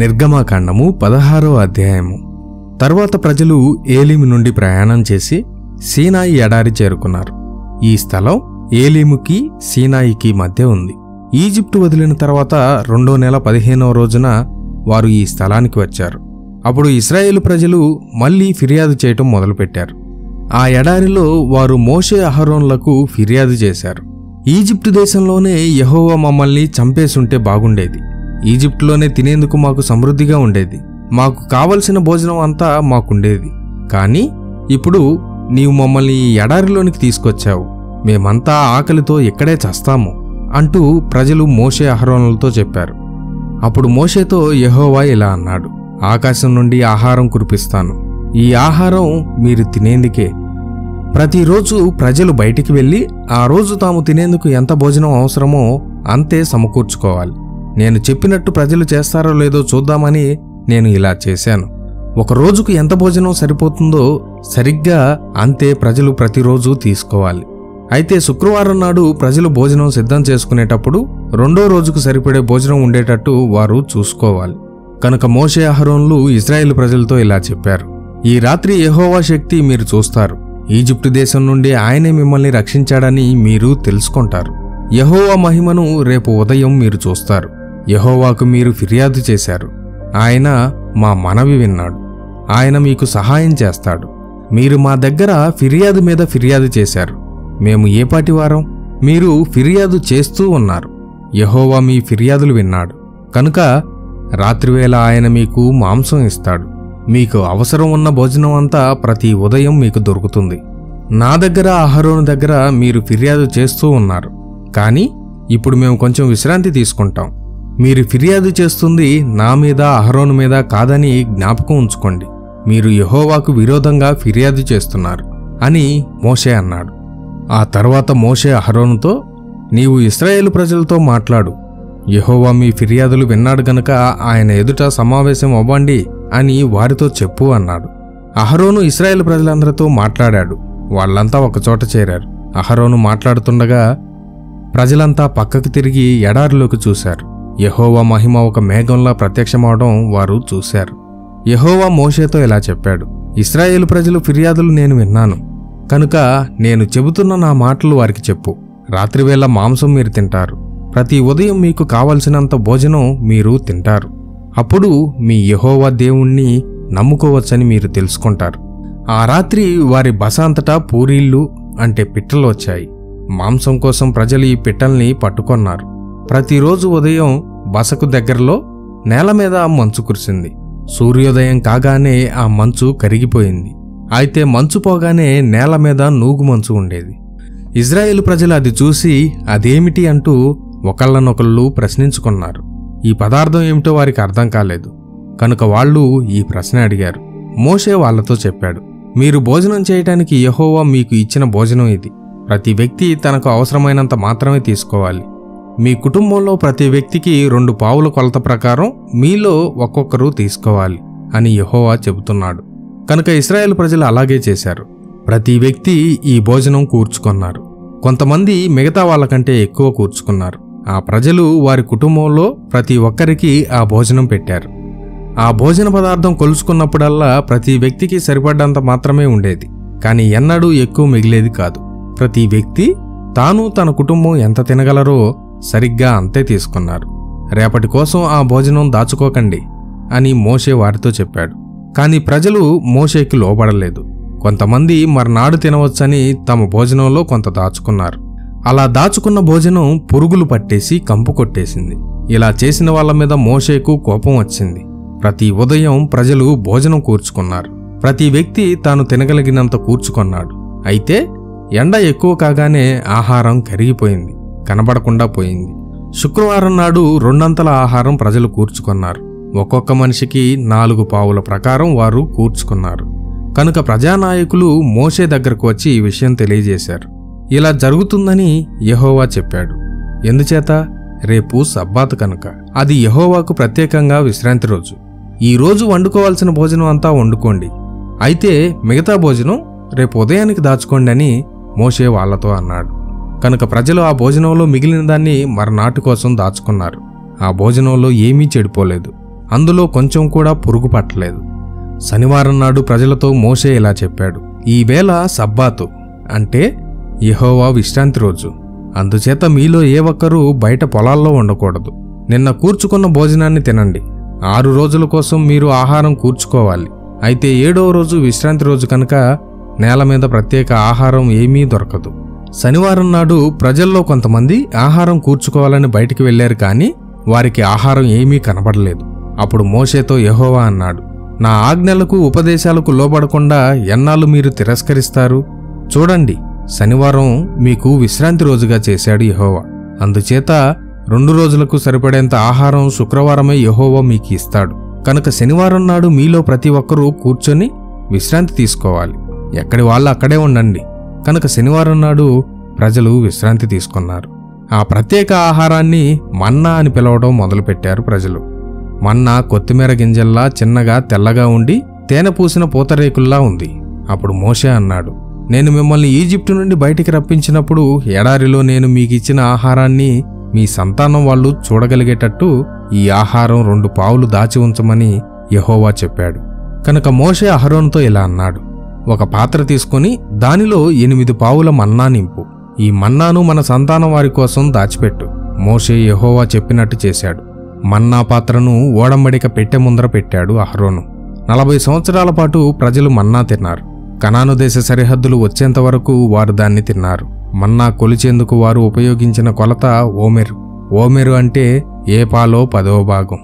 నిర్గమకాండము 16వ అధ్యాయము. తరువాత ప్రజలు ఏలీము నుండి ప్రయాణం చేసి సీనాయి ఎడారి చేరుకున్నారు. ఈ స్థలం ఏలీముకి సీనాయికి మధ్య ఉంది. ఈజిప్టు వదిలిన తర్వాత 2వ నెల 15వ రోజున వారు ఈ స్థలానికి వచ్చారు. అప్పుడు ఇశ్రాయేలు ప్రజలు మళ్లీ ఫిర్యాదు చేయటం మొదలుపెట్టారు. ఆ ఎడారిలో వారు మోషే అహరోనులకు ఫిర్యాదు చేశారు. ఈజిప్టు దేశంలోనే యెహోవా మమ్మల్ని చంపేసుంటే బాగుండేది. ఈజిప్టులోనే తినేందుకు మాకు సమృద్ధిగా ఉండేది. మాకు కావలసిన భోజనం అంతా మాకుండేది. కానీ ఇప్పుడు నీవు మమ్మల్ని ఈ ఎడారిలోనికి తీసుకొచ్చావు. మేమంతా ఆకలితో ఇక్కడే చస్తాము అంటూ ప్రజలు మోషే అహరోనులతో చెప్పారు. అప్పుడు మోషేతో యెహోవా ఇలా అన్నాడు, ఆకాశం నుండి ఆహారం కురిపిస్తాను. ఈ ఆహారం మీరు తినేందుకే. ప్రతిరోజు ప్రజలు బయటికి వెళ్ళి ఆ రోజు తాము తినేందుకు ఎంత భోజనం అవసరమో అంతే సమకూర్చుకోవాలి. నేను చెప్పినట్టు ప్రజలు చేస్తారో లేదో చూద్దామని నేను ఇలా చేశాను. ఒక రోజుకు ఎంత భోజనం సరిపోతుందో సరిగ్గా అంతే ప్రజలు ప్రతిరోజు తీసుకోవాలి. అయితే శుక్రవారం నాడు ప్రజలు భోజనం సిద్ధం చేసుకునేటప్పుడు 2వ రోజుకు సరిపడే భోజనం ఉండేటట్టు వారు చూసుకోవాలి. కనుక మోషే అహరోనులు ఇశ్రాయేలు ప్రజలతో ఇలా చెప్పారు, ఈ రాత్రి యెహోవా శక్తి మీరు చూస్తారు. ఈజిప్టు దేశం నుండి ఆయనే మిమ్మల్ని రక్షించాడని మీరు తెలుసుకుంటారు. యెహోవా మహిమను రేపు ఉదయం మీరు చూస్తారు. యెహోవాకు మీరు ఫిర్యాదు చేశారు. ఆయన మా మనవి విన్నాడు. ఆయన మీకు సహాయం చేస్తాడు. మీరు మా దగ్గర ఫిర్యాదు మీద ఫిర్యాదు చేశారు. మేము ఏపాటివారం? మీరు ఫిర్యాదు చేస్తూ ఉన్నారు. యెహోవా మీ ఫిర్యాదులు విన్నాడు. కనుక రాత్రివేళ ఆయన మీకు మాంసం ఇస్తాడు. మీకు అవసరం ఉన్న భోజనం అంతా ప్రతి ఉదయం మీకు దొరుకుతుంది. నా దగ్గర అహరోను దగ్గర మీరు ఫిర్యాదు చేస్తూ ఉన్నారు. కానీ ఇప్పుడు మేము కొంచెం విశ్రాంతి తీసుకుంటాం. మీరు ఫిర్యాదు చేస్తుంది నా మీద అహరోను మీద కాదని జ్ఞాపకం ఉంచుకోండి. మీరు యెహోవాకు విరోధంగా ఫిర్యాదు చేస్తున్నారు అని మోషే అన్నాడు. ఆ తర్వాత మోషే అహరోనుతో, నీవు ఇశ్రాయేలు ప్రజలతో మాట్లాడు. యెహోవా మీ ఫిర్యాదులు విన్నాడు గనక ఆయన ఎదుట సమావేశం అవ్వండి అని వారితో చెప్పు అన్నాడు. అహరోను ఇశ్రాయేలు ప్రజలందరితో మాట్లాడాడు. వాళ్ళంతా ఒకచోట చేరారు. అహరోను మాట్లాడుతుండగా ప్రజలంతా పక్కకు తిరిగి ఎడారిలోకి చూశారు. యెహోవా మహిమ ఒక మేఘంలా ప్రత్యక్షమవడం వారు చూశారు. యెహోవా మోషేతో ఇలా చెప్పాడు, ఇశ్రాయేలు ప్రజలు ఫిర్యాదులు నేను విన్నాను. కనుక నేను చెబుతున్న నా మాటలు వారికి చెప్పు. రాత్రివేళ మాంసం మీరు తింటారు. ప్రతి ఉదయం మీకు కావలసినంత భోజనం మీరు తింటారు. అప్పుడు మీ యెహోవా దేవుణ్ణి నమ్ముకోవచ్చని మీరు తెలుసుకుంటారు. ఆ రాత్రి వారి బస అంతటా పూరీళ్ళు అంటే పిట్టలు వచ్చాయి. మాంసం కోసం ప్రజలు ఈ పిట్టల్ని పట్టుకొన్నారు. ప్రతిరోజు ఉదయం బసకు దగ్గరలో నేల మీద మంచు కురిసింది. సూర్యోదయం కాగానే ఆ మంచు కరిగిపోయింది. అయితే మంచు పోగానే నేల మీద నూగు మంచు ఉండేది. ఇశ్రాయేలు ప్రజలు అది చూసి అదేమిటి అంటూ ఒకళ్ళనొకళ్ళు ప్రశ్నించుకున్నారు. ఈ పదార్థం ఏమిటో వారికి అర్థం కాలేదు. కనుక వాళ్ళు ఈ ప్రశ్న అడిగారు. మోషే వాళ్లతో చెప్పాడు, మీరు భోజనం చేయటానికి యెహోవా మీకు ఇచ్చిన భోజనం ఇది. ప్రతి వ్యక్తి తనకు అవసరమైనంత మాత్రమే తీసుకోవాలి. మీ కుటుంబంలో ప్రతి వ్యక్తికి 2 పావుల కొలత ప్రకారం మీలో ఒక్కొక్కరు తీసుకోవాలి అని యెహోవా చెబుతున్నాడు. కనుక ఇశ్రాయేలు ప్రజలు అలాగే చేశారు. ప్రతి వ్యక్తి ఈ భోజనం కూర్చుకున్నారు. కొంతమంది మిగతా వాళ్ళకంటే ఎక్కువ కూర్చుకున్నారు. ఆ ప్రజలు వారి కుటుంబంలో ప్రతి ఒక్కరికి ఆ భోజనం పెట్టారు. ఆ భోజన పదార్థం కొలుసుకున్నప్పుడల్లా ప్రతి వ్యక్తికి సరిపడ్డంత మాత్రమే ఉండేది. కానీ ఎన్నడూ ఎక్కువ మిగిలేది కాదు. ప్రతి వ్యక్తి తాను తన కుటుంబం ఎంత తినగలరో సరిగ్గా అంతే తీసుకున్నారు. రేపటి కోసం ఆ భోజనం దాచుకోకండి అని మోషే వారితో చెప్పాడు. కాని ప్రజలు మోషేకి లోబడలేదు. కొంతమంది మర్నాడు తినవచ్చని తమ భోజనంలో కొంత దాచుకున్నారు. అలా దాచుకున్న భోజనం పురుగులు పట్టేసి కంపు కొట్టేసింది. ఇలా చేసిన వాళ్ళ మీద మోషేకు కోపం వచ్చింది. ప్రతి ఉదయం ప్రజలు భోజనం కూర్చుకున్నారు. ప్రతి వ్యక్తి తాను తినగలిగినంత కూర్చుకున్నాడు. అయితే ఎండ ఎక్కువ కాగానే ఆహారం కరిగిపోయింది, కనబడకుండా పోయింది. శుక్రవారం నాడు 2 ఆహారం ప్రజలు కూర్చుకున్నారు. ఒక్కొక్క మనిషికి 4 పావుల ప్రకారం వారు కూర్చుకున్నారు. కనుక ప్రజానాయకులు మోషే దగ్గరకు వచ్చి ఈ విషయం తెలియజేశారు. ఇలా జరుగుతుందని యెహోవా చెప్పాడు. ఎందుచేత? రేపు సబ్బాతు కనుక. అది యెహోవాకు ప్రత్యేకంగా విశ్రాంతి రోజు. ఈ రోజు వండుకోవాల్సిన భోజనం అంతా వండుకోండి. అయితే మిగతా భోజనం రేపు ఉదయానికి దాచుకోండి అని మోషే వాళ్లతో అన్నాడు. కనుక ప్రజలు ఆ భోజనంలో మిగిలిన దాన్ని మర్నాటి కోసం దాచుకున్నారు. ఆ భోజనంలో ఏమీ చెడిపోలేదు. అందులో కొంచెం కూడా పురుగు పట్టలేదు. శనివారం నాడు ప్రజలతో మోషే ఇలా చెప్పాడు, ఈ వేళ సబ్బాతు అంటే యెహోవా విశ్రాంతి రోజు. అందుచేత మీలో ఏ ఒక్కరూ బయట పొలాల్లో ఉండకూడదు. నిన్న కూర్చుకున్న భోజనాన్ని తినండి. 6 రోజుల కోసం మీరు ఆహారం కూర్చుకోవాలి. అయితే 7వ రోజు విశ్రాంతి రోజు కనుక నేల మీద ప్రత్యేక ఆహారం ఏమీ దొరకదు. శనివారం నాడు ప్రజల్లో కొంతమంది ఆహారం కూర్చుకోవాలని బయటికి వెళ్లారు, కానీ వారికి ఆహారం ఏమీ కనబడలేదు. అప్పుడు మోషేతో యెహోవా అన్నాడు, నా ఆజ్ఞలకు ఉపదేశాలకు లోబడకుండా ఎన్నాళ్ళు మీరు తిరస్కరిస్తారు? చూడండి, శనివారం మీకు విశ్రాంతి రోజుగా చేశాడు యెహోవా. అందుచేత 2 రోజులకు సరిపడేంత ఆహారం శుక్రవారమే యెహోవా మీకు ఇస్తాడు. కనుక శనివారం నాడు మీలో ప్రతి ఒక్కరూ కూర్చొని విశ్రాంతి తీసుకోవాలి. ఎక్కడి వాళ్ళు అక్కడే ఉండండి. కనుక శనివారం నాడు ప్రజలు విశ్రాంతి తీసుకున్నారు. ఆ ప్రత్యేక ఆహారాన్ని మన్నా అని పిలవడం మొదలుపెట్టారు ప్రజలు. మన్నా కొత్తిమీర గింజల్లా చిన్నగా తెల్లగా ఉండి తేనె పూసిన పూతరేకుల్లా ఉంది. అప్పుడు మోషే అన్నాడు, నేను మిమ్మల్ని ఈజిప్టు నుండి బయటికి రప్పించినప్పుడు ఎడారిలో నేను మీకిచ్చిన ఆహారాన్ని మీ సంతానం వాళ్ళు చూడగలిగేటట్టు ఈ ఆహారం 2 పావులు దాచి ఉంచమని యెహోవా చెప్పాడు. కనుక మోషే అహరోనుతో ఇలా అన్నాడు, ఒక పాత్ర తీసుకొని దానిలో 8 పావుల మన్నా నింపు. ఈ మన్నాను మన సంతానం వారి కోసం దాచిపెట్టు. మోషే యెహోవా చెప్పినట్టు చేశాడు. మన్నా పాత్రను ఓడంబడిక పెట్టె ముందర పెట్టాడు అహరోను. 40 సంవత్సరాల పాటు ప్రజలు మన్నా తిన్నారు. కనాను దేశ సరిహద్దులు వచ్చేంత వరకు వారు దాన్ని తిన్నారు. మన్నా కొలిచేందుకు వారు ఉపయోగించిన కొలత ఓమెరు. ఓమెరు అంటే ఏపాలో 10వ భాగం.